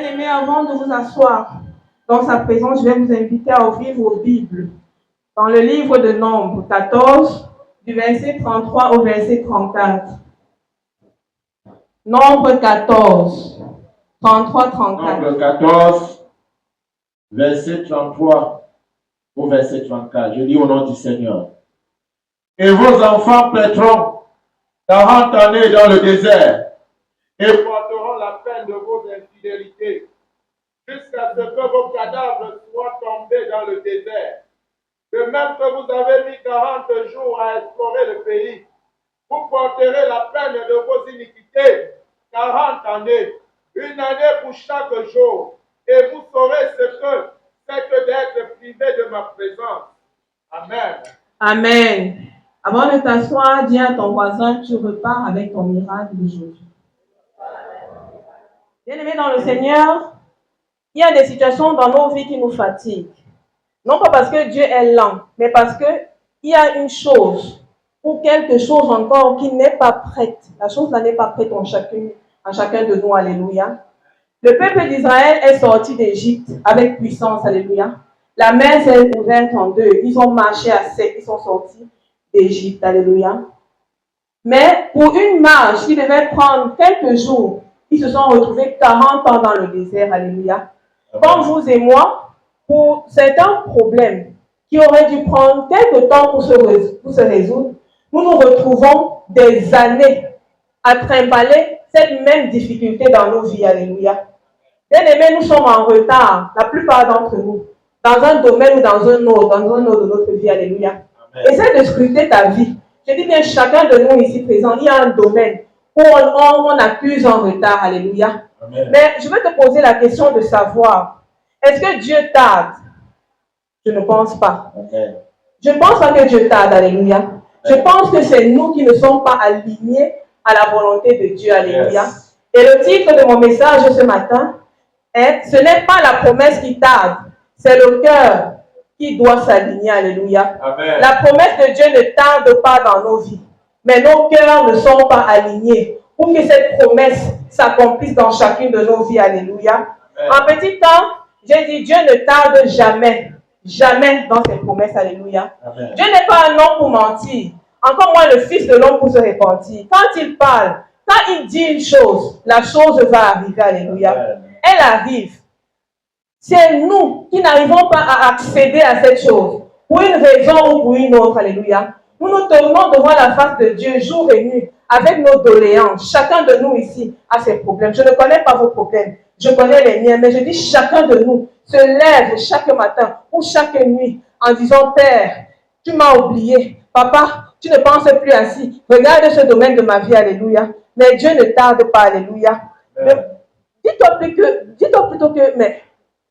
Bien-aimés, avant de vous asseoir dans sa présence, je vais vous inviter à ouvrir vos Bibles dans le livre de Nombre 14, du verset 33 au verset 34. Nombre 14, 33, 34. Nombre 14, verset 33 au verset 34. Je lis au nom du Seigneur. Et vos enfants paîtront 40 années dans le désert et porteront la peine de vos infidélités jusqu'à ce que vos cadavres soient tombés dans le désert. De même que vous avez mis 40 jours à explorer le pays, vous porterez la peine de vos iniquités 40 années, une année pour chaque jour, et vous saurez ce que c'est que d'être privé de ma présence. Amen. Amen. Avant de t'asseoir, dis à ton voisin, tu repars avec ton miracle d'aujourd'hui. Bien-aimés dans le Seigneur, il y a des situations dans nos vies qui nous fatiguent. Non pas parce que Dieu est lent, mais parce qu'il y a une chose ou quelque chose encore qui n'est pas prête. La chose là n'est pas prête en chacun de nous. Alléluia. Le peuple d'Israël est sorti d'Égypte avec puissance. Alléluia. La mer s'est ouverte en deux. Ils ont marché à sec. Ils sont sortis d'Égypte. Alléluia. Mais pour une marche qui devait prendre quelques jours, ils se sont retrouvés 40 ans dans le désert. Alléluia. Comme vous et moi, pour certains problèmes qui auraient dû prendre quelques temps pour se résoudre, nous nous retrouvons des années à trimballer cette même difficulté dans nos vies. Alléluia. Bien-aimés, nous sommes en retard, la plupart d'entre nous, dans un domaine ou dans un autre de notre vie. Alléluia. Essaie de scruter ta vie. Je dis bien, chacun de nous ici présent, il y a un domaine où on accuse en retard. Alléluia. Amen. Mais je vais te poser la question de savoir, est-ce que Dieu tarde? Je ne pense pas. Amen. Je ne pense pas que Dieu tarde. Alléluia. Amen. Je pense que c'est nous qui ne sommes pas alignés à la volonté de Dieu. Alléluia. Yes. Et le titre de mon message ce matin est « Ce n'est pas la promesse qui tarde, c'est le cœur qui doit s'aligner. » Alléluia. Amen. La promesse de Dieu ne tarde pas dans nos vies, mais nos cœurs ne sont pas alignés pour que cette promesse s'accomplisse dans chacune de nos vies. Alléluia. Amen. En petit temps, j'ai dit Dieu ne tarde jamais. Jamais dans ses promesses. Alléluia. Amen. Dieu n'est pas un homme pour mentir. Encore moins le Fils de l'homme pour se repentir. Quand il parle, quand il dit une chose, la chose va arriver. Alléluia. Amen. Elle arrive. C'est nous qui n'arrivons pas à accéder à cette chose. Pour une raison ou pour une autre. Alléluia. Nous nous tournons devant la face de Dieu jour et nuit avec nos doléances. Chacun de nous ici a ses problèmes. Je ne connais pas vos problèmes. Je connais les miens, mais je dis chacun de nous se lève chaque matin ou chaque nuit en disant « Père, tu m'as oublié. Papa, tu ne penses plus ainsi. Regarde ce domaine de ma vie. » Alléluia. Mais Dieu ne tarde pas. Alléluia. Dis-toi plutôt que, mais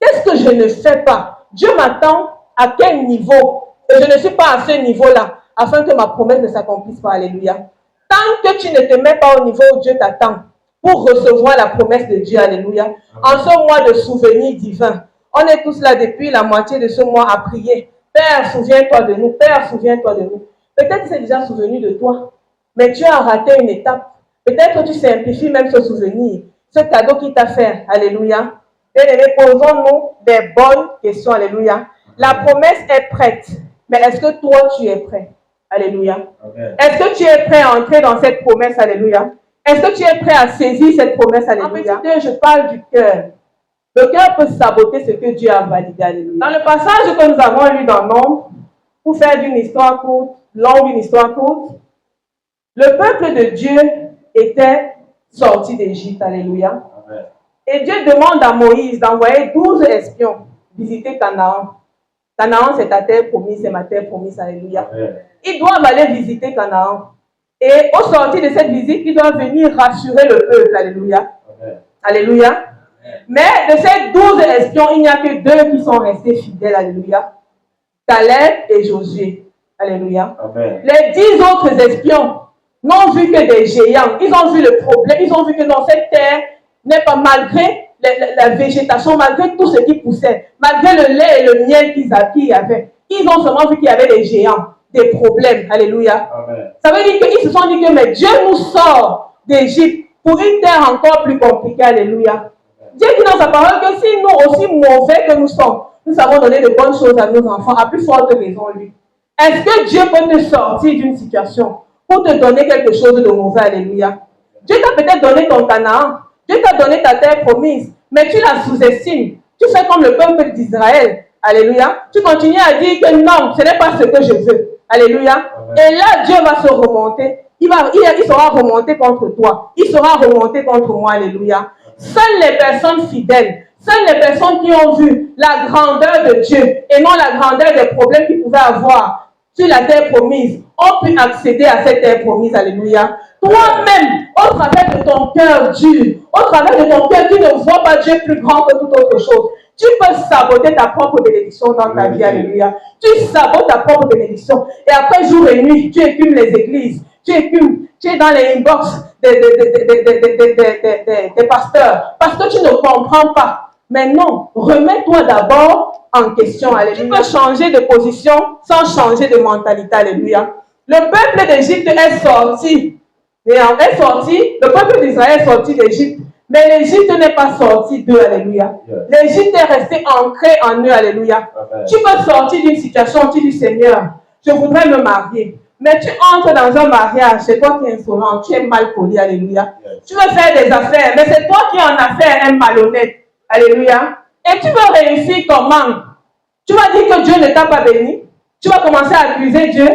qu'est-ce que je ne fais pas? Dieu m'attend à quel niveau? Et je ne suis pas à ce niveau-là afin que ma promesse ne s'accomplisse pas. Alléluia. Tant que tu ne te mets pas au niveau où Dieu t'attend pour recevoir la promesse de Dieu. Alléluia. En ce mois de souvenirs divins, on est tous là depuis la moitié de ce mois à prier. Père, souviens-toi de nous. Père, souviens-toi de nous. Peut-être que tu es déjà souvenu de toi, mais tu as raté une étape. Peut-être que tu simplifies même ce souvenir, ce cadeau qu'il t'a fait. Alléluia. Et posons-nous des bonnes questions. Alléluia. La promesse est prête, mais est-ce que toi, tu es prêt? Alléluia. Est-ce que tu es prêt à entrer dans cette promesse? Alléluia. Est-ce que tu es prêt à saisir cette promesse? Alléluia. En petit 2, je parle du cœur. Le cœur peut saboter ce que Dieu a validé. Alléluia. Dans le passage que nous avons lu dans Nombre, pour faire d'une histoire courte, longue une histoire courte, le peuple de Dieu était sorti d'Égypte. Alléluia. Amen. Et Dieu demande à Moïse d'envoyer 12 espions visiter Canaan. Canaan, c'est ta terre promise, c'est ma terre promise. Alléluia. Amen. Ils doivent aller visiter Canaan. Et au sortir de cette visite, ils doivent venir rassurer le peuple. Alléluia. Amen. Alléluia. Amen. Mais de ces 12 espions, il n'y a que 2 qui sont restés fidèles. Alléluia. Caleb et Josué. Alléluia. Amen. Les 10 autres espions n'ont vu que des géants. Ils ont vu le problème. Ils ont vu que dans cette terre n'est pas, malgré la végétation, malgré tout ce qui poussait, malgré le lait et le miel qu'ils avaient, ils ont seulement vu qu'il y avait des géants, des problèmes. Alléluia. Amen. Ça veut dire qu'ils se sont dit que mais Dieu nous sort d'Égypte pour une terre encore plus compliquée. Alléluia. Amen. Dieu dit dans sa parole que si nous, aussi mauvais que nous sommes, nous savons donner de bonnes choses à nos enfants, à plus forte raison lui. Est-ce que Dieu peut te sortir d'une situation pour te donner quelque chose de mauvais? Alléluia. Dieu t'a peut-être donné ton Canaan, Dieu t'a donné ta terre promise, mais tu la sous-estimes. Tu fais comme le peuple d'Israël. Alléluia. Tu continues à dire que non, ce n'est pas ce que je veux. Alléluia. Amen. Et là, Dieu va se remonter. Il sera remonté contre toi. Il sera remonté contre moi. Alléluia. Seules les personnes fidèles, seules les personnes qui ont vu la grandeur de Dieu et non la grandeur des problèmes qu'ils pouvaient avoir sur la terre promise, ont pu accéder à cette terre promise. Alléluia. Toi-même, au travers de ton cœur dur, au travers de ton cœur qui ne voit pas Dieu plus grand que toute autre chose, tu peux saboter ta propre bénédiction dans ta vie. Alléluia. Tu sabotes ta propre bénédiction. Et après, jour et nuit, tu écumes les églises. Tu es dans les inbox des pasteurs. Parce que tu ne comprends pas. Mais non, remets-toi d'abord en question. Alléluia. Tu peux changer de position sans changer de mentalité. Alléluia. Le peuple d'Égypte est sorti. Le peuple d'Israël est sorti d'Égypte. Mais l'Égypte n'est pas sortie d'eux, alléluia. L'Égypte est restée ancrée en eux, alléluia. Amen. Tu peux sortir d'une situation, tu dis Seigneur, je voudrais me marier. Mais tu entres dans un mariage, c'est toi qui es insolent, tu es mal poli, alléluia. Tu veux faire des affaires, mais c'est toi qui en affaires un malhonnête, alléluia. Et tu veux réussir comment? Tu vas dire que Dieu ne t'a pas béni. Tu vas commencer à accuser Dieu.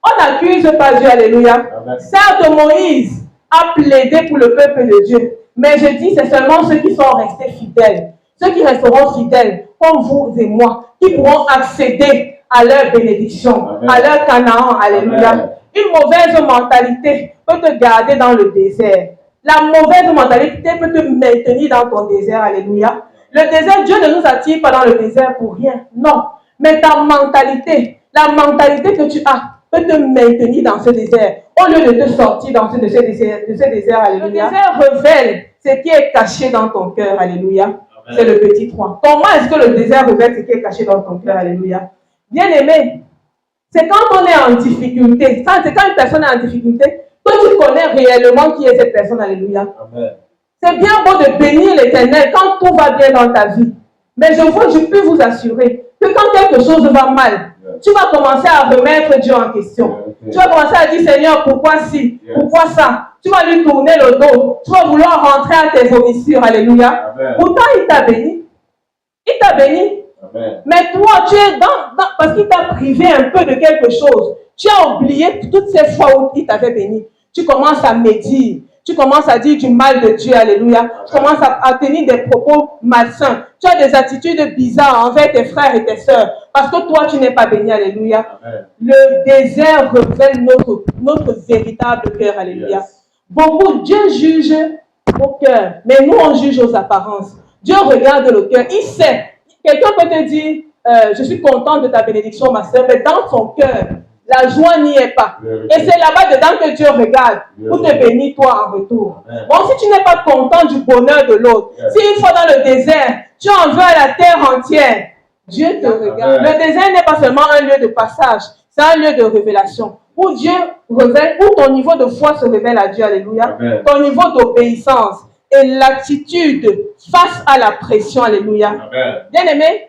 On n'accuse pas Dieu, alléluia. Certes, Moïse a plaidé pour le peuple de Dieu. Mais je dis, c'est seulement ceux qui sont restés fidèles, ceux qui resteront fidèles, comme vous et moi, qui pourront accéder à leur bénédiction, Amen. À leur Canaan. Alléluia. Amen. Une mauvaise mentalité peut te garder dans le désert. La mauvaise mentalité peut te maintenir dans ton désert. Alléluia. Le désert, Dieu ne nous attire pas dans le désert pour rien. Non. Mais ta mentalité, la mentalité que tu as, peut te maintenir dans ce désert, au lieu de te sortir de ce désert, alléluia. Le désert révèle ce qui est caché dans ton cœur, alléluia. C'est le petit 3. Comment est-ce que le désert révèle ce qui est caché dans ton cœur, alléluia? Bien aimé, c'est quand on est en difficulté, c'est quand une personne est en difficulté, que tu connais réellement qui est cette personne, alléluia. C'est bien beau de bénir l'Éternel quand tout va bien dans ta vie. Mais je peux vous assurer que quand quelque chose va mal, tu vas commencer à remettre Dieu en question. Tu vas commencer à dire, Seigneur, pourquoi ci, pourquoi ça? Tu vas lui tourner le dos. Tu vas vouloir rentrer à tes vomissures. Alléluia. Amen. Pourtant, il t'a béni. Il t'a béni. Amen. Mais toi, tu es parce qu'il t'a privé un peu de quelque chose. Tu as oublié toutes ces fois où il t'avait béni. Tu commences à médire. Tu commences à dire du mal de Dieu, alléluia. Tu commences à tenir des propos malsains. Tu as des attitudes bizarres envers tes frères et tes sœurs. Parce que toi, tu n'es pas béni, alléluia. Amen. Le désert révèle notre véritable cœur, alléluia. Beaucoup, Dieu juge au cœur, mais nous, on juge aux apparences. Dieu regarde le cœur. Il sait. Quelqu'un peut te dire, je suis content de ta bénédiction, ma sœur, mais dans son cœur, la joie n'y est pas. Et c'est là-bas dedans que Dieu regarde pour te bénir toi en retour. Bon, si tu n'es pas content du bonheur de l'autre, si une fois dans le désert, tu en veux à la terre entière, Dieu te regarde. Le désert n'est pas seulement un lieu de passage, c'est un lieu de révélation. Où Dieu révèle, où ton niveau de foi se révèle à Dieu, alléluia. Amen. Ton niveau d'obéissance et l'attitude face à la pression, alléluia. Amen. Bien aimé,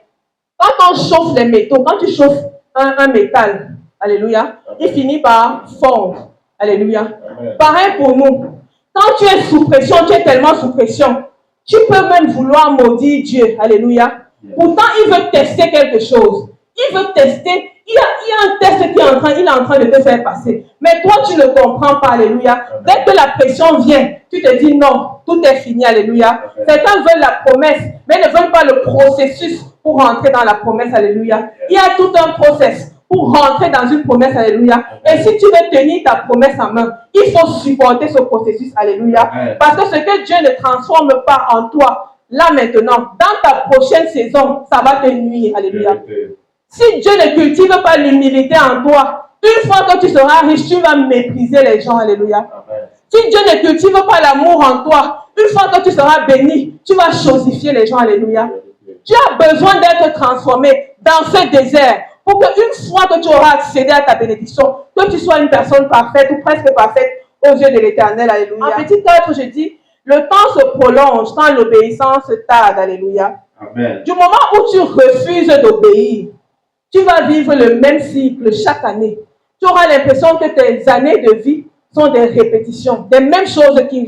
quand on chauffe les métaux, quand tu chauffes un métal, alléluia, amen, il finit par fondre. Alléluia. Amen. Pareil pour nous. Quand tu es sous pression, tu es tellement sous pression, tu peux même vouloir maudire Dieu. Alléluia. Yes. Pourtant, il veut tester quelque chose. Il veut tester. Il y a un test il est en train de te faire passer. Mais toi, tu ne comprends pas. Alléluia. Amen. Dès que la pression vient, tu te dis non, tout est fini. Alléluia. Amen. Certains veulent la promesse, mais ne veulent pas le processus pour rentrer dans la promesse. Alléluia. Yes. Il y a tout un processus pour rentrer dans une promesse, alléluia. Et si tu veux tenir ta promesse en main, il faut supporter ce processus, alléluia. Parce que ce que Dieu ne transforme pas en toi, là maintenant, dans ta prochaine saison, ça va te nuire, alléluia. Si Dieu ne cultive pas l'humilité en toi, une fois que tu seras riche, tu vas mépriser les gens, alléluia. Si Dieu ne cultive pas l'amour en toi, une fois que tu seras béni, tu vas chosifier les gens, alléluia. Tu as besoin d'être transformé dans ce désert. Pour qu'une fois que tu auras accédé à ta bénédiction, que tu sois une personne parfaite ou presque parfaite aux yeux de l'Éternel. Alléluia. En petit 4, je dis, Le temps se prolonge quand l'obéissance tarde. Alléluia. Amen. Du moment où tu refuses d'obéir, tu vas vivre le même cycle chaque année. Tu auras l'impression que tes années de vie sont des répétitions, des mêmes choses qui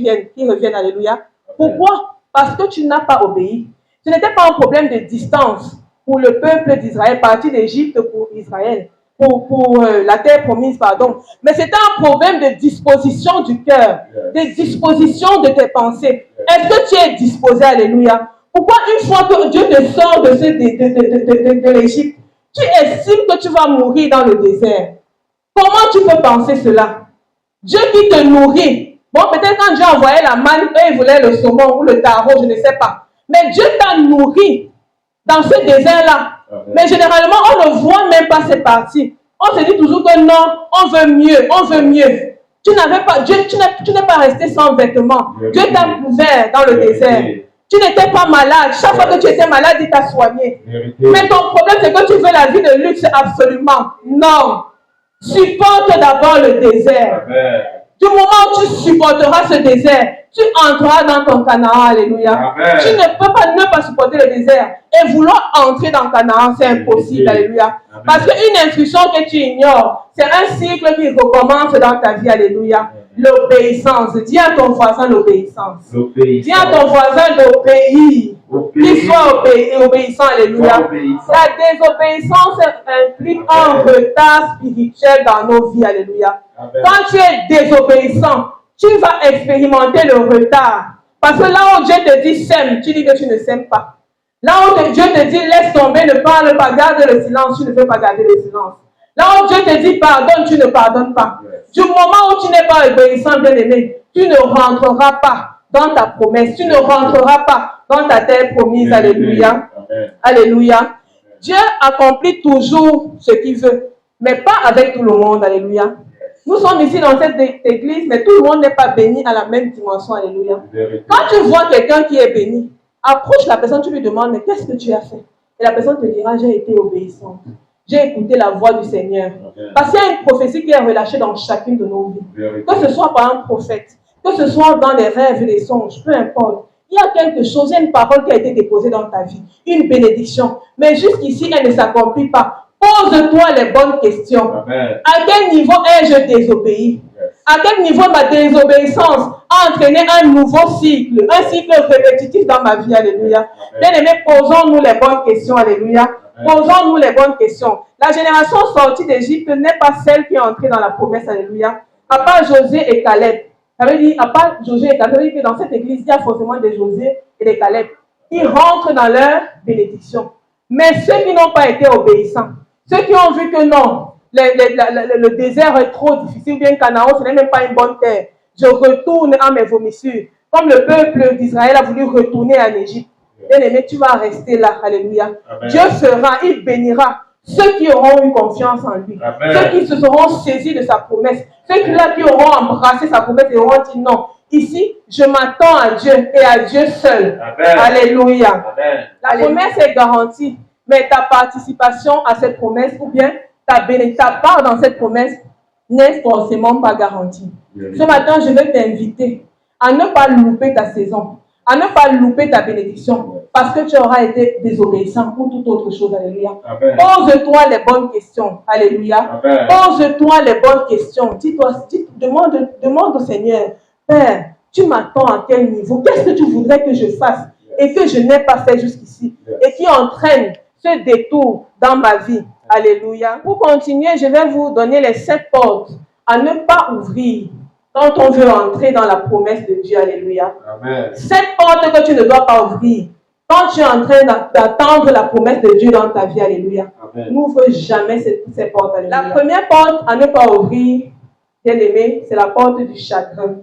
reviennent. Alléluia. Pourquoi? Parce que tu n'as pas obéi. Ce n'était pas un problème de distance pour le peuple d'Israël, parti d'Égypte pour Israël, pour la terre promise, pardon. Mais c'était un problème de disposition du cœur, de disposition de tes pensées. Est-ce que tu es disposé? Alléluia. Pourquoi une fois que Dieu te sort de l'Égypte, tu estimes que tu vas mourir dans le désert? Comment tu peux penser cela? Dieu qui te nourrit. Bon, peut-être quand Dieu envoyait la manne, eux, ils voulaient le saumon ou le taro, je ne sais pas. Mais Dieu t'a nourri dans ce désert-là. Mais généralement, on ne voit même pas ces parties. On se dit toujours que non, on veut mieux, on veut mieux. Tu n'avais pas, Dieu, tu n'es pas resté sans vêtements. Dieu t'a couvert dans le désert. Tu n'étais pas malade. Chaque fois que tu étais malade, il t'a soigné. Mais ton problème, c'est que tu veux la vie de luxe absolument. Non. Supporte d'abord le désert. Amen. Du moment où tu supporteras ce désert, tu entreras dans ton Canaan. Alléluia. Amen. Tu ne peux pas ne pas supporter le désert et vouloir entrer dans Canaan, c'est impossible. Alléluia. Amen. Parce qu'une instruction que tu ignores, c'est un cycle qui recommence dans ta vie. Alléluia. L'obéissance. Dis à ton voisin l'obéissance. Dis à ton voisin d'obéir. Qu'il soit obéissant. Alléluia. La désobéissance implique un retard spirituel dans nos vies. Alléluia. Amen. Quand tu es désobéissant, tu vas expérimenter le retard. Parce que là où Dieu te dit sème, tu dis que tu ne sèmes pas. Là où Dieu te dit laisse tomber, ne parle pas, garde le silence, tu ne veux pas garder le silence. Là où Dieu te dit pardonne, tu ne pardonnes pas. Du moment où tu n'es pas obéissant, bien-aimé, tu ne rentreras pas dans ta promesse. Tu ne rentreras pas dans ta terre promise. Alléluia. Amen. Alléluia. Amen. Dieu accomplit toujours ce qu'il veut, mais pas avec tout le monde. Alléluia. Nous sommes ici dans cette église, mais tout le monde n'est pas béni à la même dimension. Alléluia. Quand tu vois quelqu'un qui est béni, approche la personne, tu lui demandes, mais qu'est-ce que tu as fait? Et la personne te dira, j'ai été obéissante. J'ai écouté la voix du Seigneur. Parce qu'il y a une prophétie qui est relâchée dans chacune de nos vies. Que ce soit par un prophète, que ce soit dans les rêves et les songes, peu importe. Il y a quelque chose, il y a une parole qui a été déposée dans ta vie, une bénédiction. Mais jusqu'ici, elle ne s'accomplit pas. Pose-toi les bonnes questions. Amen. À quel niveau ai-je désobéi? À quel niveau ma désobéissance a entraîné un nouveau cycle, un cycle répétitif dans ma vie? Alléluia. Bien-aimés, posons-nous les bonnes questions. Alléluia. Posons-nous les bonnes questions. La génération sortie d'Égypte n'est pas celle qui est entrée dans la promesse. Alléluia. À part Josué et Caleb. Ça veut dire, à part Josué et Caleb, ça veut dire que dans cette église, il y a forcément des Josué et des Caleb. Ils rentrent dans leur bénédiction. Mais ceux qui n'ont pas été obéissants, ceux qui ont vu que non, le désert est trop difficile, bien Canaan, ce n'est même pas une bonne terre. Je retourne à mes vomissures. Comme le peuple d'Israël a voulu retourner en Égypte. Bien-aimé, tu vas rester là. Alléluia. Amen. Dieu fera, il bénira ceux qui auront eu confiance en lui. Amen. Ceux qui se seront saisis de sa promesse. Ceux qui auront embrassé sa promesse et auront dit non. Ici, je m'attends à Dieu et à Dieu seul. Amen. Alléluia. Amen. La promesse est garantie. Mais ta participation à cette promesse ou bien ta part dans cette promesse n'est forcément pas garantie. Ce matin, je vais t'inviter à ne pas louper ta saison, à ne pas louper ta bénédiction, parce que tu auras été désobéissant ou toute autre chose. Alléluia. Pose-toi les bonnes questions. Alléluia. Pose-toi les bonnes questions. Demande au Seigneur, Père, tu m'attends à quel niveau? Qu'est-ce que tu voudrais que je fasse et que je n'ai pas fait jusqu'ici et qui entraîne ce détour dans ma vie? Alléluia. Pour continuer, je vais vous donner les 7 portes à ne pas ouvrir quand on veut entrer dans la promesse de Dieu. Alléluia. Amen. 7 portes que tu ne dois pas ouvrir quand tu es en train d'attendre la promesse de Dieu dans ta vie. Alléluia. N'ouvre jamais ces portes. Alléluia. La première porte à ne pas ouvrir, bien aimé, c'est la porte du chagrin.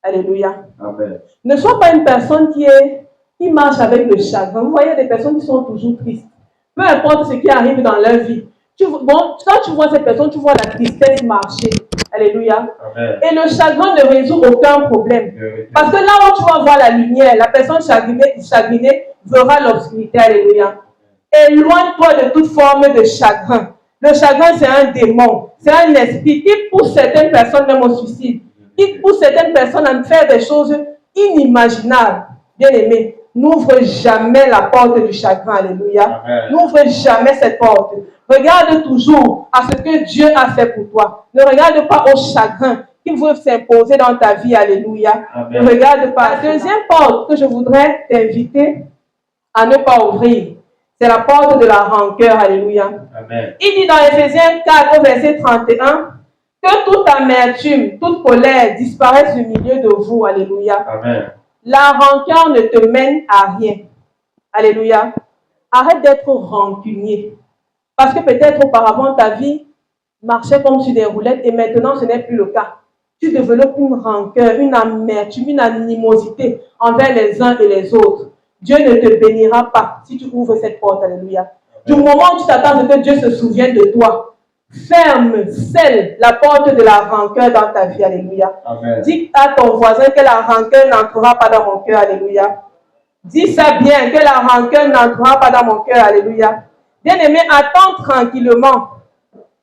Alléluia. Amen. Ne sois pas une personne qui marche avec le chagrin. Vous voyez des personnes qui sont toujours tristes. Peu importe ce qui arrive dans leur vie. Quand tu vois cette personne, tu vois la tristesse marcher. Alléluia. Amen. Et le chagrin ne résout aucun problème. Parce que là où tu vas voir la lumière, la personne chagrinée verra l'obscurité. Alléluia. Éloigne-toi de toute forme de chagrin. Le chagrin, c'est un démon. C'est un esprit qui pousse certaines personnes même au suicide. Qui pousse certaines personnes à faire des choses inimaginable, bien aimé, n'ouvre jamais la porte du chagrin. Alléluia. N'ouvre jamais cette porte. Regarde toujours à ce que Dieu a fait pour toi. Ne regarde pas au chagrin qui veut s'imposer dans ta vie. Alléluia. Ne regarde pas. La deuxième porte que je voudrais t'inviter à ne pas ouvrir, c'est la porte de la rancœur. Alléluia. Amen. Il dit dans Éphésiens 4, verset 31, que toute amertume, toute colère disparaisse du milieu de vous. Alléluia. Amen. La rancœur ne te mène à rien. Alléluia. Arrête d'être rancunier. Parce que peut-être auparavant ta vie marchait comme sur des roulettes et maintenant ce n'est plus le cas. Tu développes une rancœur, une amertume, une animosité envers les uns et les autres. Dieu ne te bénira pas si tu ouvres cette porte. Alléluia. Du moment où tu t'attends à ce que Dieu se souvienne de toi, ferme, scelle la porte de la rancœur dans ta vie. Alléluia. Amen. Dis à ton voisin que la rancœur n'entrera pas dans mon cœur. Alléluia. Dis ça bien, que la rancœur n'entrera pas dans mon cœur. Alléluia. Bien-aimé, attends tranquillement.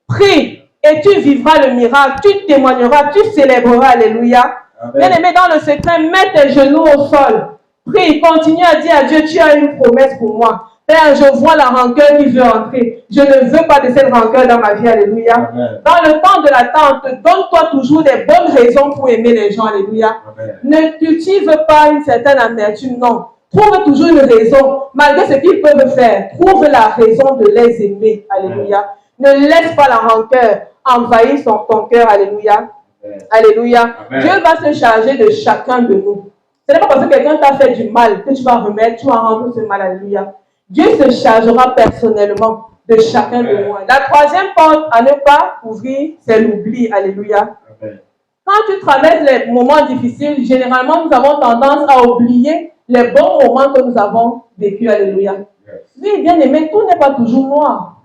Prie et tu vivras le miracle. Tu témoigneras, tu célébreras. Alléluia. Bien-aimé, dans le secret, mets tes genoux au sol. Prie, continue à dire à Dieu, tu as une promesse pour moi. Père, je vois la rancœur qui veut entrer. Je ne veux pas de cette rancœur dans ma vie. Alléluia. Amen. Dans le temps de l'attente, donne-toi toujours des bonnes raisons pour aimer les gens. Alléluia. Amen. Ne cultive pas une certaine amertume, non. Trouve toujours une raison, malgré ce qu'ils peuvent faire. Trouve la raison de les aimer. Alléluia. Ne laisse pas la rancœur envahir ton cœur. Alléluia. Alléluia. Amen. Dieu va se charger de chacun de nous. Ce n'est pas parce que quelqu'un t'a fait du mal que tu vas remettre, tu vas rendre ce mal. Alléluia. Dieu se chargera personnellement de chacun de nous. La troisième porte à ne pas ouvrir, c'est l'oubli. Alléluia. Amen. Quand tu traverses les moments difficiles, généralement, nous avons tendance à oublier les bons moments que nous avons vécus. Alléluia. Oui, bien aimé, tout n'est pas toujours noir.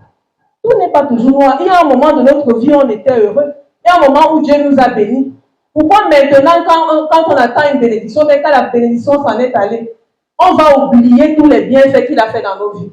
Tout n'est pas toujours noir. Il y a un moment de notre vie où on était heureux. Il y a un moment où Dieu nous a bénis. Pourquoi maintenant, quand on attend une bénédiction, mais quand la bénédiction s'en est allée, on va oublier tous les bienfaits qu'il a fait dans nos vies?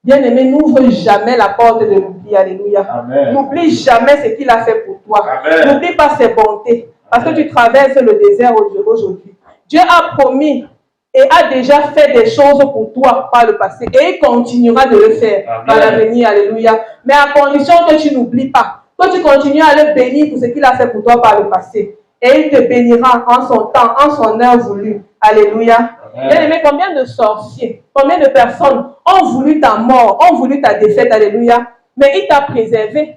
Bien-aimé, n'ouvre jamais la porte de l'oubli. Alléluia. N'oublie jamais ce qu'il a fait pour toi. N'oublie pas ses bontés. Parce que tu traverses le désert aujourd'hui. Dieu a promis et a déjà fait des choses pour toi par le passé. Et il continuera de le faire par l'avenir. Alléluia. Mais à condition que tu n'oublies pas. Que tu continues à le bénir pour ce qu'il a fait pour toi par le passé. Et il te bénira en son temps, en son heure voulue. Alléluia. Bien-aimé, combien de sorciers, combien de personnes ont voulu ta mort, ont voulu ta défaite. Alléluia. Mais il t'a préservé.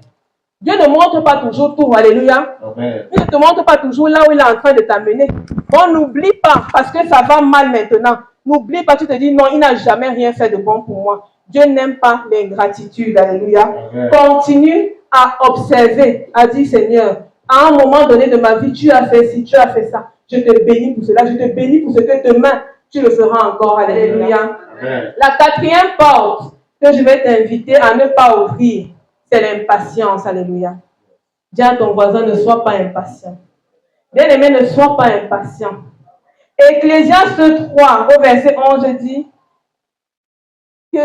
Dieu ne montre pas toujours tout. Alléluia. Amen. Il ne te montre pas toujours là où il est en train de t'amener. Bon, n'oublie pas, parce que ça va mal maintenant. N'oublie pas, tu te dis non, il n'a jamais rien fait de bon pour moi. Dieu n'aime pas l'ingratitude. Alléluia. Amen. Continue à observer, à dire Seigneur, à un moment donné de ma vie, tu as fait ci, tu as fait ça. Je te bénis pour cela. Je te bénis pour ce que demain, tu le feras encore. Alléluia. Amen. La quatrième porte que je vais t'inviter à ne pas ouvrir, c'est l'impatience. Alléluia. Dis à ton voisin, ne sois pas impatient. Bien-aimé, ne sois pas impatient. Ecclésiaste 3, au verset 11, dit que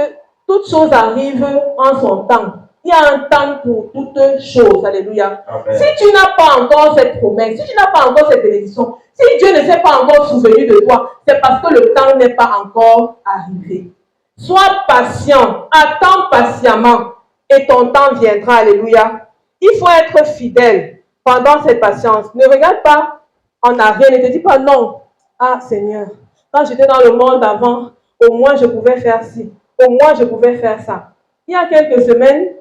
toutes choses arrivent en son temps. Il y a un temps pour toutes choses. Alléluia. Amen. Si tu n'as pas encore cette promesse, si tu n'as pas encore cette bénédiction, si Dieu ne s'est pas encore souvenu de toi, c'est parce que le temps n'est pas encore arrivé. Sois patient, attends patiemment et ton temps viendra. Alléluia. Il faut être fidèle pendant cette patience. Ne regarde pas en arrière, ne te dis pas non. Ah Seigneur, quand j'étais dans le monde avant, au moins je pouvais faire ci, au moins je pouvais faire ça. Il y a quelques semaines,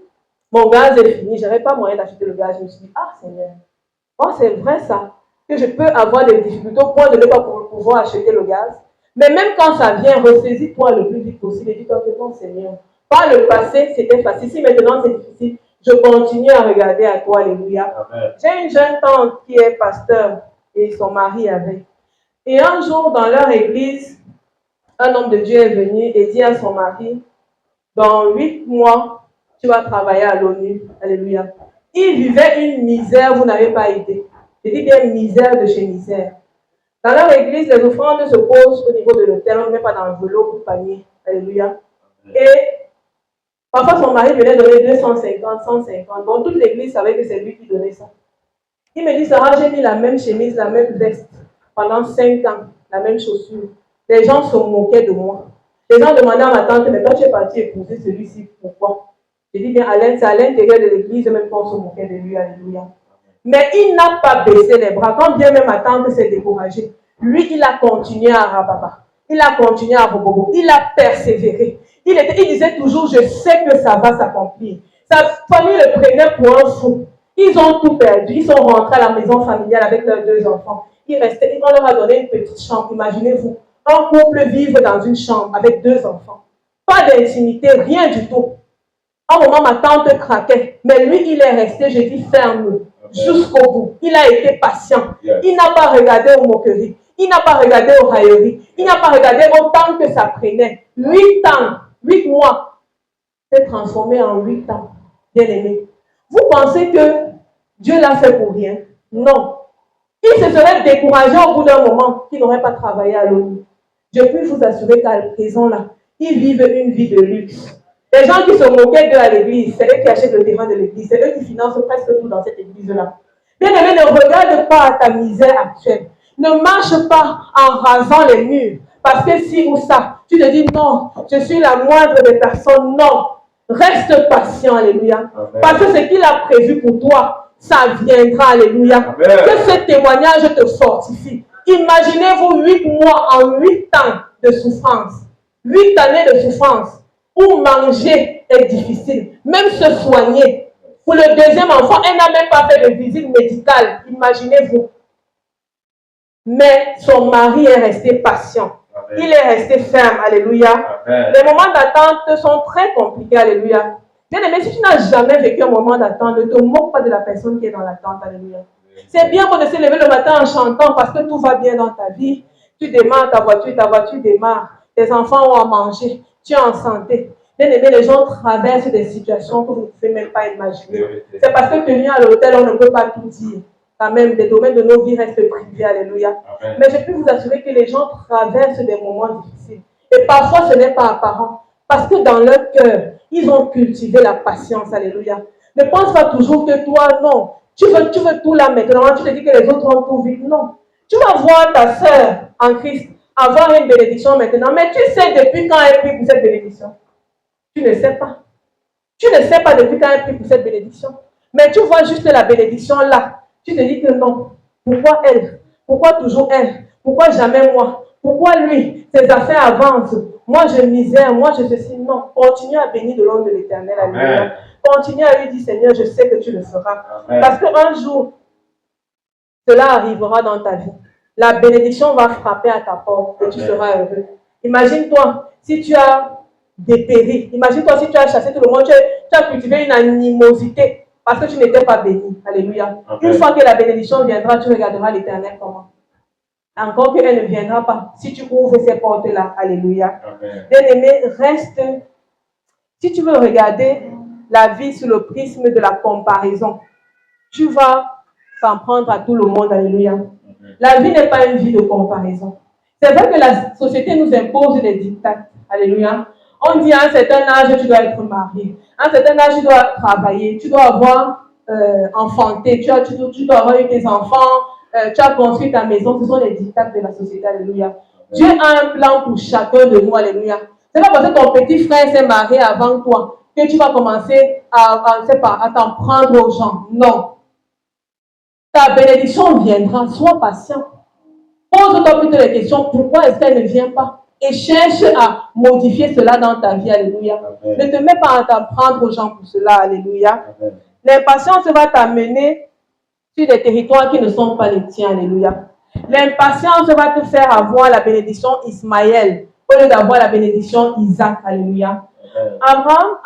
mon gaz est fini, je n'avais pas moyen d'acheter le gaz. Je me suis dit, ah Seigneur, oh, c'est vrai ça, que je peux avoir des difficultés au point de ne pas pouvoir acheter le gaz. Mais même quand ça vient, ressaisis-toi le plus vite possible et dis-toi que non Seigneur. Par le passé, c'était facile. Si maintenant c'est difficile, je continue à regarder à toi. Alléluia. J'ai une jeune tante qui est pasteur et son mari avec. Et un jour, dans leur église, un homme de Dieu est venu et dit à son mari, dans 8 mois, tu vas travailler à l'ONU. Alléluia. Il vivait une misère, vous n'avez pas idée. Je dis bien misère de chez misère. Dans leur église, les offrandes se posent au niveau de l'autel, on ne met pas d'enveloppe ou panier. Alléluia. Et parfois, son mari venait donner 250, 150. Bon, toute l'église savait que c'est lui qui donnait ça. Il me dit, Sarah, j'ai mis la même chemise, la même veste pendant 5 ans. la même chaussure. Les gens se moquaient de moi. Les gens demandaient à ma tante, mais toi tu es parti épouser celui-ci, pourquoi? Je dis bien, c'est à l'intérieur de l'église, même quand on se moquait de lui, alléluia. Mais il n'a pas baissé les bras. Quand bien même ma tante s'est découragée, lui, il a continué à rababa. Il a continué à robobo. Il a persévéré. Il disait toujours, je sais que ça va s'accomplir. Sa famille le prenait pour un fou. Ils ont tout perdu. Ils sont rentrés à la maison familiale avec leurs 2 enfants. On leur a donné une petite chambre. Imaginez-vous, un couple vivre dans une chambre avec 2 enfants. Pas d'intimité, rien du tout. À un moment, ma tante craquait. Mais lui, il est resté, je dis, ferme jusqu'au bout. Il a été patient. Il n'a pas regardé aux moqueries. Il n'a pas regardé aux railleries. Il n'a pas regardé autant que ça prenait. 8 ans, 8 mois, s'est transformé en 8 ans. Bien aimé. Vous pensez que Dieu l'a fait pour rien? Non. Il se serait découragé au bout d'un moment qu'il n'aurait pas travaillé à l'ONU. Je puis vous assurer qu'à présent là, ils vivent une vie de luxe. Les gens qui se moquaient d'eux à l'église, c'est eux qui achètent le terrain de l'église, c'est eux qui financent presque tout dans cette église-là. Bien aimé, ne regarde pas à ta misère actuelle. Ne marche pas en rasant les murs. Parce que si ou ça, tu te dis non, je suis la moindre des personnes. Non. Reste patient, alléluia. Amen. Parce que ce qu'il a prévu pour toi, ça viendra, alléluia. Amen. Que ce témoignage te fortifie. Imaginez-vous 8 mois en 8 ans de souffrance. 8 années de souffrance. Où manger est difficile. Même se soigner. Pour le 2e enfant, elle n'a même pas fait de visite médicale. Imaginez-vous. Mais son mari est resté patient. Amen. Il est resté ferme. Alléluia. Amen. Les moments d'attente sont très compliqués. Alléluia. Bien aimé, si tu n'as jamais vécu un moment d'attente, ne te moque pas de la personne qui est dans l'attente. Alléluia. C'est bien de se lever le matin en chantant parce que tout va bien dans ta vie. Tu démarres ta voiture démarre. Tes enfants ont à manger. Tu es en santé. Bien aimé, les gens traversent des situations que vous ne pouvez même pas imaginer. C'est parce que tenir à l'hôtel, on ne peut pas tout dire. Quand même, les domaines de nos vies restent privés. Alléluia. Amen. Mais je peux vous assurer que les gens traversent des moments difficiles. Et parfois, ce n'est pas apparent. Parce que dans leur cœur, ils ont cultivé la patience. Alléluia. Ne pense pas toujours que toi, non. Tu veux tout là maintenant. Tu te dis que les autres ont tout vite. Non. Tu vas voir ta sœur en Christ avoir une bénédiction maintenant. Mais tu sais depuis quand elle prie pour cette bénédiction? Tu ne sais pas. Tu ne sais pas depuis quand elle prie pour cette bénédiction. Mais tu vois juste la bénédiction là. Tu te dis que non. Pourquoi elle? Pourquoi toujours elle? Pourquoi jamais moi? Pourquoi lui? Ses affaires avancent. Moi je misère, moi je ceci. Non. Continue à bénir de l'homme de l'Éternel. Amen. Continue à lui dire, Seigneur, je sais que tu le feras. Amen. Parce qu'un jour, cela arrivera dans ta vie. La bénédiction va frapper à ta porte et tu seras heureux. Imagine-toi, si tu as dépéri. Imagine-toi si tu as chassé tout le monde, tu as cultivé une animosité parce que tu n'étais pas béni. Alléluia. Amen. Une fois que la bénédiction viendra, tu regarderas l'Éternel comment. Encore qu'elle ne viendra pas. Si tu ouvres ces portes-là, alléluia. Bien-aimé, reste. Si tu veux regarder la vie sous le prisme de la comparaison, tu vas s'en prendre à tout le monde, alléluia. La vie n'est pas une vie de comparaison. C'est vrai que la société nous impose des dictats, alléluia. On dit à un certain âge, tu dois être marié. À un certain âge, tu dois travailler. Tu dois avoir enfanté. Tu dois avoir eu tes enfants. Tu as construit ta maison. Ce sont les dictats de la société, alléluia. Dieu a un plan pour chacun de nous, alléluia. C'est pas parce que ton petit frère s'est marié avant toi que tu vas commencer à t'en prendre aux gens. Non. Ta bénédiction viendra. Sois patient. Pose-toi plutôt les questions. Pourquoi est-ce qu'elle ne vient pas? Et cherche à modifier cela dans ta vie, alléluia. Amen. Ne te mets pas à t'en prendre aux gens pour cela, alléluia. L'impatience va t'amener sur des territoires qui ne sont pas les tiens, alléluia. L'impatience va te faire avoir la bénédiction Ismaël au lieu d'avoir la bénédiction Isaac, alléluia. Abraham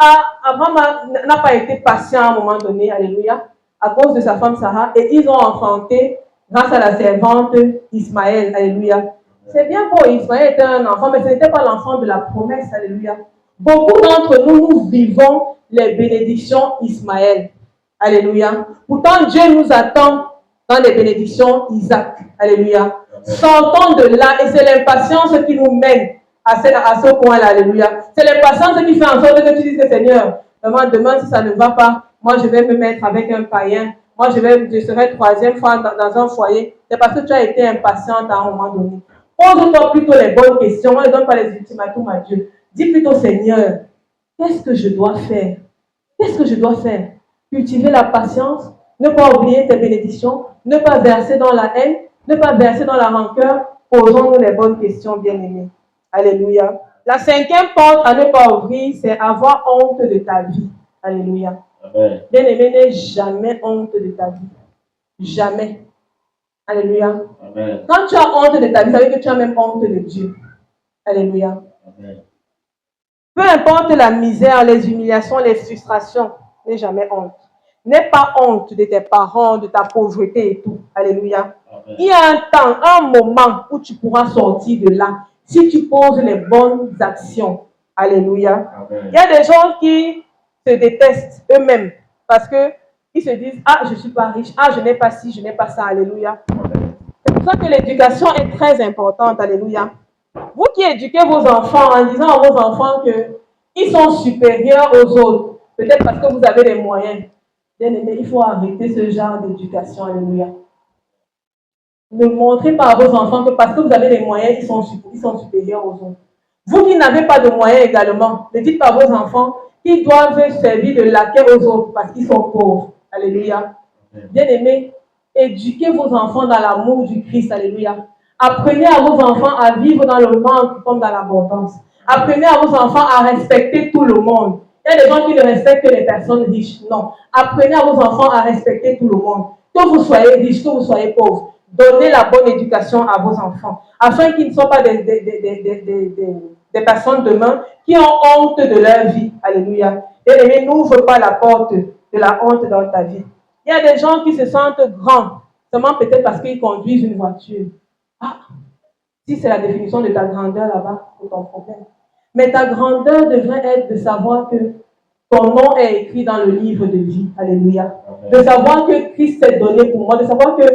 n'a pas été patient à un moment donné, alléluia, à cause de sa femme Sarah, et ils ont enfanté grâce à la servante Ismaël, alléluia. C'est bien beau, Ismaël était un enfant, mais ce n'était pas l'enfant de la promesse, alléluia. Beaucoup d'entre nous, nous vivons les bénédictions Ismaël, alléluia. Pourtant, Dieu nous attend dans les bénédictions Isaac, alléluia. Sortons de là, et c'est l'impatience qui nous mène à ce point-là, alléluia. C'est l'impatience qui fait en sorte que tu dises que Seigneur, demain, si ça ne va pas, moi je vais me mettre avec un païen, moi je serai 3e fois dans un foyer. C'est parce que tu as été impatiente à un moment donné. Pose-toi plutôt les bonnes questions. Ne donne pas les ultimatums à Dieu. Dis plutôt, Seigneur, qu'est-ce que je dois faire? Qu'est-ce que je dois faire? Cultiver la patience, ne pas oublier tes bénédictions, ne pas verser dans la haine, ne pas verser dans la rancœur. Posons-nous les bonnes questions, bien-aimés. Alléluia. La cinquième porte à ne pas ouvrir, c'est avoir honte de ta vie. Alléluia. Bien-aimé, n'aie jamais honte de ta vie. Jamais. Alléluia. Amen. Quand tu as honte de ta vie, ça veut dire que tu as même honte de Dieu. Alléluia. Amen. Peu importe la misère, les humiliations, les frustrations, n'aie jamais honte. N'aie pas honte de tes parents, de ta pauvreté et tout. Alléluia. Amen. Il y a un temps, un moment où tu pourras sortir de là si tu poses les bonnes actions. Alléluia. Amen. Il y a des gens qui se détestent eux-mêmes parce qu'ils se disent « Ah, je ne suis pas riche. Ah, je n'ai pas ci, je n'ai pas ça. » Alléluia. C'est pour ça que l'éducation est très importante. Alléluia. Vous qui éduquez vos enfants en disant à vos enfants qu'ils sont supérieurs aux autres, peut-être parce que vous avez les moyens. Bien aimé, il faut arrêter ce genre d'éducation. Alléluia. Ne montrez pas à vos enfants que parce que vous avez les moyens, ils sont supérieurs aux autres. Vous qui n'avez pas de moyens également, ne dites pas à vos enfants qu'ils doivent servir de laquais aux autres parce qu'ils sont pauvres. Alléluia. Bien aimé, éduquez vos enfants dans l'amour du Christ. Alléluia. Apprenez à vos enfants à vivre dans le manque comme dans l'abondance. Apprenez à vos enfants à respecter tout le monde. Il y a des gens qui ne respectent que les personnes riches. Non. Apprenez à vos enfants à respecter tout le monde. Que vous soyez riche, que vous soyez pauvre. Donnez la bonne éducation à vos enfants, afin qu'ils ne soient pas des personnes demain qui ont honte de leur vie. Alléluia. Bien-aimé, n'ouvre pas la porte de la honte dans ta vie. Il y a des gens qui se sentent grands, seulement peut-être parce qu'ils conduisent une voiture. Ah, si c'est la définition de ta grandeur là-bas, c'est ton problème. Mais ta grandeur devrait être de savoir que ton nom est écrit dans le livre de vie. Alléluia. Amen. De savoir que Christ s'est donné pour moi, de savoir que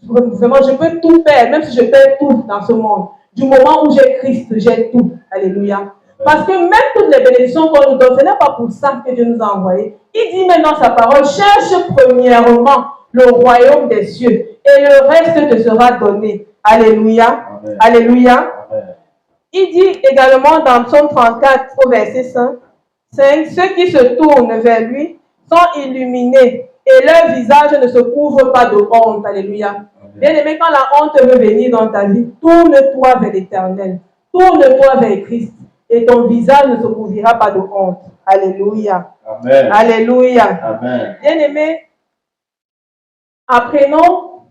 vraiment, je peux tout perdre, même si je perds tout dans ce monde. Du moment où j'ai Christ, j'ai tout. Alléluia. Parce que même toutes les bénédictions qu'on nous donne, ce n'est pas pour ça que Dieu nous a envoyés. Il dit maintenant sa parole, cherche premièrement le royaume des cieux et le reste te sera donné. Alléluia. Amen. Alléluia. Amen. Il dit également dans Psaume 34 au verset 5, ceux qui se tournent vers lui sont illuminés et leur visage ne se couvre pas de honte. Alléluia. Bien-aimé, quand la honte veut venir dans ta vie, tourne-toi vers l'Éternel. Tourne-toi vers Christ. Et ton visage ne se couvrira pas de honte. Alléluia. Amen. Alléluia. Amen. Bien-aimé, apprenons,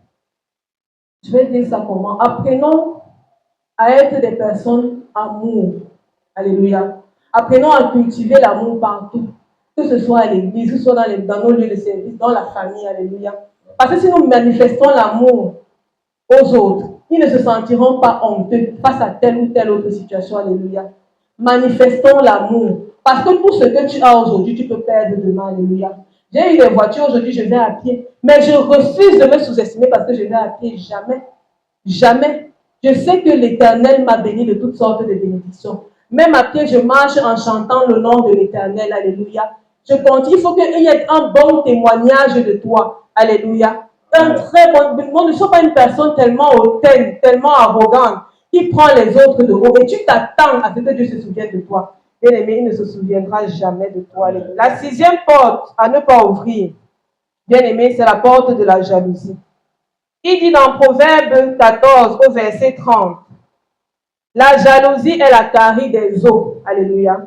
je vais dire ça comment, apprenons à être des personnes amour. Alléluia. Apprenons à cultiver l'amour partout. Que ce soit à l'église, que ce soit dans nos lieux de service, dans la famille. Alléluia. Parce que si nous manifestons l'amour aux autres, ils ne se sentiront pas honteux face à telle ou telle autre situation. Alléluia. Manifestons l'amour. Parce que tout ce que tu as aujourd'hui, tu peux perdre demain. Alléluia. J'ai eu des voitures aujourd'hui, je vais à pied. Mais je refuse de me sous-estimer parce que je vais à pied. Jamais. Jamais. Je sais que l'Éternel m'a béni de toutes sortes de bénédictions. Même à pied, je marche en chantant le nom de l'Éternel. Alléluia. Je compte. Il faut qu'il y ait un bon témoignage de toi. Alléluia. Un très bon. Moi, ne sois pas une personne tellement hautaine, tellement arrogante, qui prend les autres de haut. Et tu t'attends à ce que Dieu se souvienne de toi. Bien-aimé, il ne se souviendra jamais de toi. La sixième porte à ne pas ouvrir, bien-aimé, c'est la porte de la jalousie. Il dit dans Proverbe 14 au verset 30, la jalousie est la carie des eaux. Alléluia.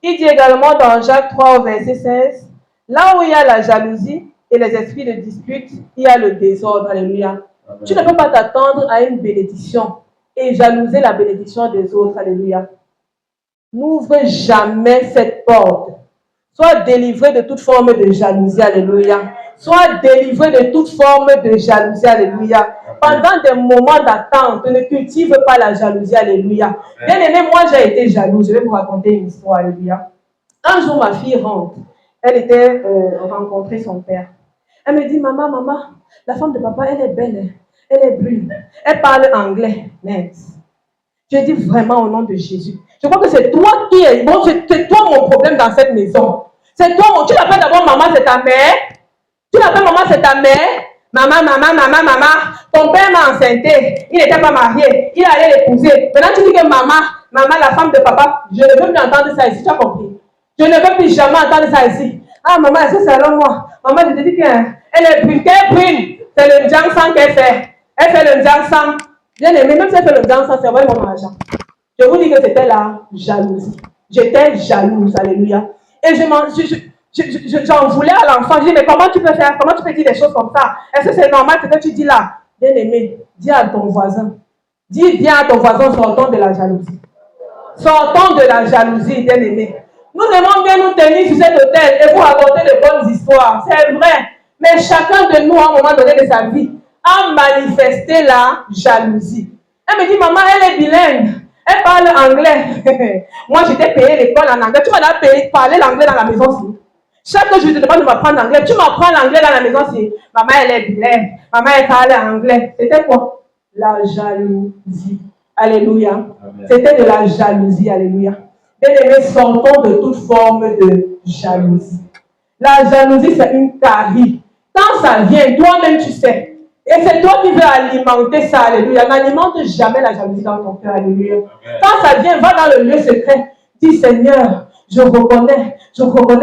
Il dit également dans Jacques 3 au verset 16, là où il y a la jalousie et les esprits de dispute, il y a le désordre. Alléluia. Amen. Tu ne peux pas t'attendre à une bénédiction et jalouser la bénédiction des autres. Alléluia. N'ouvre jamais cette porte. Sois délivré de toute forme de jalousie. Alléluia. Sois délivré de toute forme de jalousie. Alléluia. Pendant des moments d'attente, ne cultive pas la jalousie. Alléluia. Bien aimé, moi j'ai été jalouse. Je vais vous raconter une histoire. Alléluia. Un jour, ma fille rentre. Elle était rencontrer son père. Elle me dit, maman, la femme de papa, elle est belle. Elle est brune. Elle parle anglais. Net. Je dis vraiment au nom de Jésus. Je crois que c'est toi qui es. Bon, c'est toi mon problème dans cette maison. C'est toi. Tu l'appelles d'abord maman, c'est ta mère. Tu l'appelles maman, c'est ta mère. Maman, ton père m'a enceinté, il n'était pas marié, il allait l'épouser. Maintenant, tu dis que maman, la femme de papa, je ne veux plus entendre ça ici, tu as compris? Je ne veux plus jamais entendre ça ici. Ah, maman, est-ce que c'est alors moi? Maman, je te dis qu'elle est brune, qu'elle brune. C'est le Jiangsang qu'elle fait. Elle fait le Jiangsang. Bien aimé, même si elle fait le Jiangsang, c'est vraiment mon argent. Je vous dis que c'était la jalousie. J'étais jalouse, alléluia. Et j'en voulais à l'enfant. Je dis, mais comment tu peux faire? Comment tu peux dire des choses comme ça? Est-ce que c'est normal ce que tu dis là? Bien aimé, dis à ton voisin. Dis bien à ton voisin, sortons de la jalousie. Sortons de la jalousie, bien aimé. Nous aimons bien nous tenir sur cet hôtel et vous raconter de bonnes histoires. C'est vrai. Mais chacun de nous, à un moment donné de sa vie, a manifesté la jalousie. Elle me dit, maman, elle est bilingue. Elle parle anglais. Moi, j'étais payé l'école en anglais. Tu m'as parler l'anglais dans la maison aussi. Chaque fois que je te demande de m'apprendre l'anglais, tu m'apprends l'anglais dans la maison aussi. Maman, elle est bilingue. Maman, elle parle anglais. C'était quoi? La jalousie. Alléluia. C'était de la jalousie. Alléluia. Bien-aimés, sortons de toute forme de jalousie. La jalousie, c'est une carie. Quand ça vient, toi-même, tu sais. Et c'est toi qui veux alimenter ça, alléluia. N'alimente jamais la jalousie dans ton cœur, alléluia. Quand ça vient, va dans le lieu secret. Dis, Seigneur, je reconnais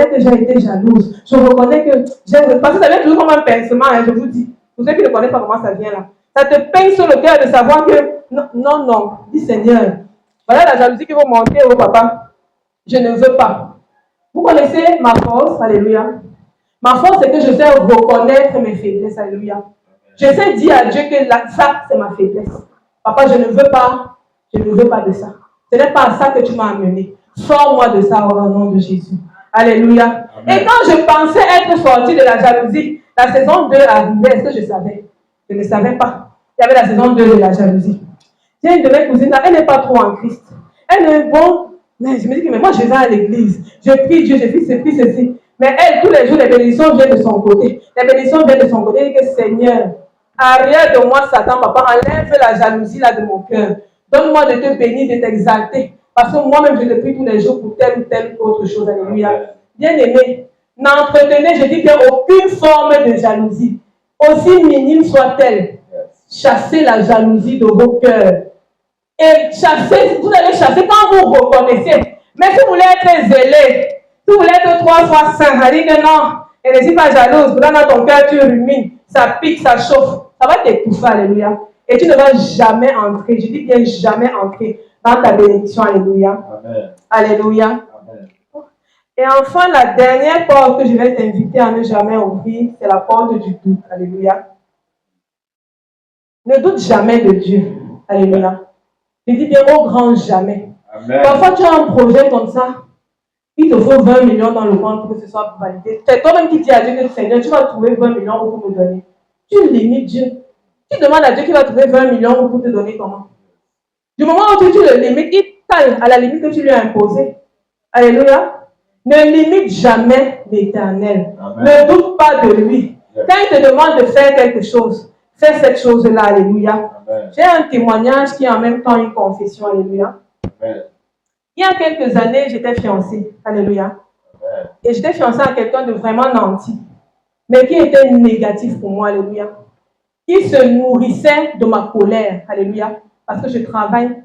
que j'ai été jalouse. Je reconnais que j'ai... Parce que ça vient toujours comme un pincement, hein, je vous dis. Pour ceux qui ne connaissent pas comment ça vient là. Ça te pince sur le cœur de savoir que... Non. Dis, Seigneur, voilà la jalousie qui va monter au papa. Je ne veux pas. Vous connaissez ma force, alléluia. Ma force, c'est que je sais reconnaître mes faiblesses, alléluia. Je sais dire à Dieu que ça, c'est ma faiblesse. Papa, je ne veux pas de ça. Ce n'est pas à ça que tu m'as amené. Sors-moi de ça au nom de Jésus. Alléluia. Amen. Et quand je pensais être sortie de la jalousie, la saison 2 arrivait. Est-ce que je savais? Je ne savais pas. Il y avait la saison 2 de la jalousie. J'ai une de mes cousines là, elle n'est pas trop en Christ. Elle est bon, mais je me dis que mais moi je vais à l'église. Je prie Dieu, je prie ceci. Mais elle, tous les jours, les bénédictions viennent de son côté. Les bénédictions viennent de son côté. Elle dit que Seigneur, arrière de moi, Satan, papa, enlève la jalousie là de mon cœur. Donne-moi de te bénir, de t'exalter. Parce que moi-même, je le prie tous les jours pour telle ou telle autre chose. Alléluia. Bien-aimé, n'entretenez, je dis bien, aucune forme de jalousie, aussi minime soit-elle. Chassez la jalousie de vos cœurs. Et chassez, vous allez chasser quand vous reconnaissez. Mais si vous voulez être zélé, si vous voulez être 3 fois saint, ça dit que non, et ne suis pas jalouse, dans ton cœur tu rumines, ça pique, ça chauffe, ça va t'étouffer, alléluia. Et tu ne vas jamais entrer, je dis bien jamais entrer dans ta bénédiction, alléluia. Amen. Alléluia. Amen. Et enfin, la dernière porte que je vais t'inviter à ne jamais ouvrir, c'est la porte du doute, alléluia. Ne doute jamais de Dieu, alléluia. Je dis bien au grand jamais. Amen. Parfois, tu as un projet comme ça. Il te faut 20 millions dans le compte pour que ce soit validé. C'est toi-même qui dis à Dieu que Seigneur, tu vas trouver 20 millions pour me donner. Tu limites Dieu. Tu demandes à Dieu qu'il va trouver 20 millions pour te donner comment? Du moment où tu le limites, il taille à la limite que tu lui as imposée. Alléluia. Ne limite jamais l'Éternel. Ne doute pas de lui. Quand il te demande de faire quelque chose, fais cette chose-là. Alléluia. J'ai un témoignage qui est en même temps une confession. Alléluia. Amen. Il y a quelques années, j'étais fiancée. Alléluia. Amen. Et j'étais fiancée à quelqu'un de vraiment nanti, mais qui était négatif pour moi. Alléluia. Il se nourrissait de ma colère. Alléluia. Parce que je travaille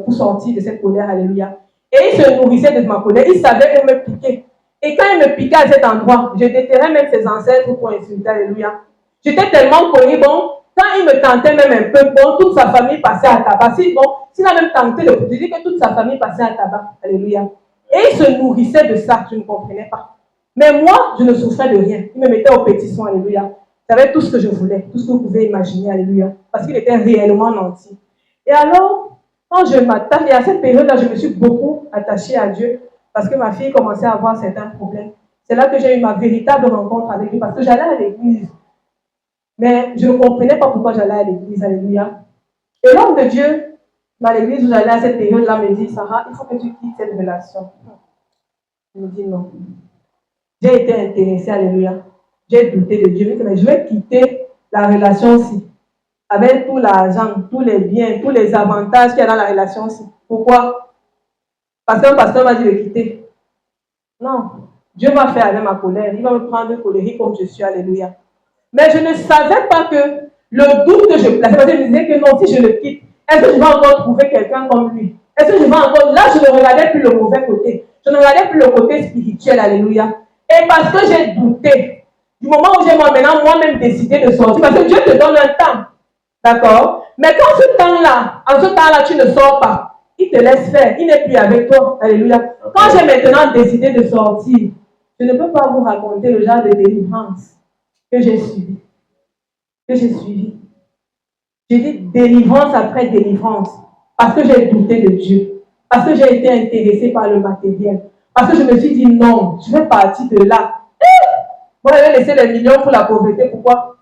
pour sortir de cette colère. Alléluia. Et il se nourrissait de ma colère. Il savait où me piquer. Et quand il me piquait à cet endroit, je déterrais même ses ancêtres pour insulter. Alléluia. J'étais tellement connue, bon. Quand il me tentait même un peu, bon, toute sa famille passait à tabac. S'il a même tenté de dire que toute sa famille passait à tabac. Alléluia. Et il se nourrissait de ça, je ne comprenais pas. Mais moi, je ne souffrais de rien. Il me mettait au petit soin, alléluia. J'avais tout ce que je voulais, tout ce que vous pouvez imaginer, alléluia. Parce qu'il était réellement nanti. Et alors, quand je m'attache, et à cette période-là, je me suis beaucoup attachée à Dieu, parce que ma fille commençait à avoir certains problèmes. C'est là que j'ai eu ma véritable rencontre avec lui, parce que j'allais à l'église. Mais je ne comprenais pas pourquoi j'allais à l'église, alléluia. Et l'homme de Dieu, dans l'église où j'allais à cette période-là, me dit, Sarah, il faut que tu quittes cette relation. Je me dis non. J'ai été intéressée, alléluia. J'ai douté de Dieu, mais je vais quitter la relation-ci. Avec tout l'argent, tous les biens, tous les avantages qu'il y a dans la relation-ci. Pourquoi? Parce qu'un pasteur m'a dit de quitter. Non. Dieu va faire avec ma colère. Il va me prendre colérique comme je suis, alléluia. Mais je ne savais pas que le doute que je plaçais, parce que je me disais que non, si je le quitte, est-ce que je vais encore trouver quelqu'un comme lui? Est-ce que je vais encore... Là, je ne regardais plus le mauvais côté. Je ne regardais plus le côté spirituel, alléluia. Et parce que j'ai douté, du moment où j'ai maintenant moi-même décidé de sortir, parce que Dieu te donne un temps, d'accord? Mais quand ce temps-là, en ce temps-là, tu ne sors pas, il te laisse faire, il n'est plus avec toi, alléluia. Quand j'ai maintenant décidé de sortir, je ne peux pas vous raconter le genre de délivrance que j'ai suivi. J'ai dit délivrance après délivrance, parce que j'ai douté de Dieu, parce que j'ai été intéressée par le matériel, parce que je me suis dit non, je vais partir de là. Moi, je vais laisser les millions pour la pauvreté, pourquoi?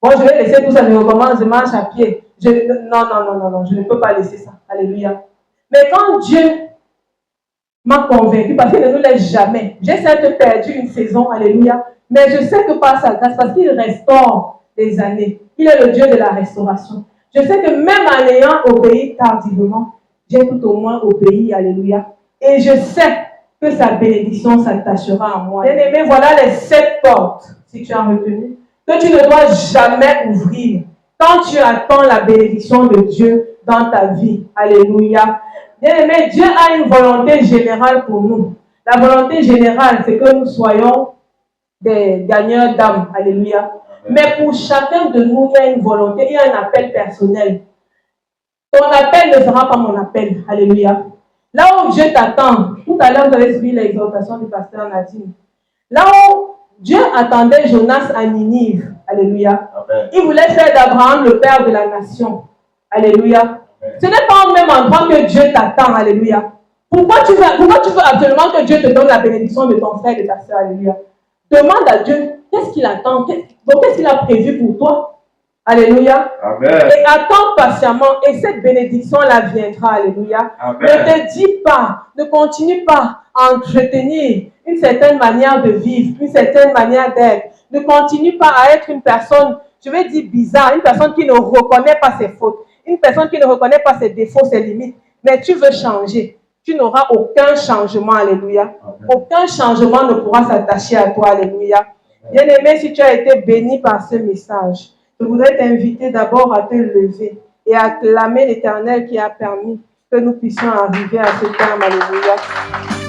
Moi, je vais laisser tout ça, je recommence, je marche à pied. Non, je ne peux pas laisser ça. Alléluia. Mais quand Dieu m'a convaincu, parce qu'il ne nous laisse jamais, j'ai certes perdu une saison, alléluia, mais je sais que par sa grâce, parce qu'il restaure les années, il est le Dieu de la restauration. Je sais que même en ayant obéi tardivement, j'ai tout au moins obéi, alléluia. Et je sais que sa bénédiction s'attachera à moi. Bien-aimé, voilà les 7 portes, si tu as retenu, que tu ne dois jamais ouvrir quand tu attends la bénédiction de Dieu dans ta vie. Alléluia. Bien-aimé, Dieu a une volonté générale pour nous. La volonté générale, c'est que nous soyons des gagneurs d'âme. Alléluia. Mais pour chacun de nous, il y a une volonté, il y a un appel personnel. Ton appel ne sera pas mon appel. Alléluia. Là où Dieu t'attend, tout à l'heure, vous avez suivi l'exhortation du pasteur Nadine. Là où Dieu attendait Jonas à Ninive. Alléluia. Amen. Il voulait faire d'Abraham le père de la nation. Alléluia. Amen. Ce n'est pas au même endroit que Dieu t'attend. Alléluia. Pourquoi tu veux absolument que Dieu te donne la bénédiction de ton frère et de ta soeur? Alléluia. Demande à Dieu, qu'est-ce qu'il attend? Qu'est-ce qu'il a prévu pour toi? Alléluia. Amen. Et attends patiemment et cette bénédiction-là viendra. Alléluia. Amen. Ne te dis pas, ne continue pas à entretenir une certaine manière de vivre, une certaine manière d'être. Ne continue pas à être une personne, je vais dire bizarre, une personne qui ne reconnaît pas ses fautes, une personne qui ne reconnaît pas ses défauts, ses limites. Mais tu veux changer. Tu n'auras aucun changement. Alléluia. Amen. Aucun changement ne pourra s'attacher à toi. Alléluia. Bien-aimé, si tu as été béni par ce message, je voudrais t'inviter d'abord à te lever et à clamer l'Éternel qui a permis que nous puissions arriver à ce terme. Alléluia.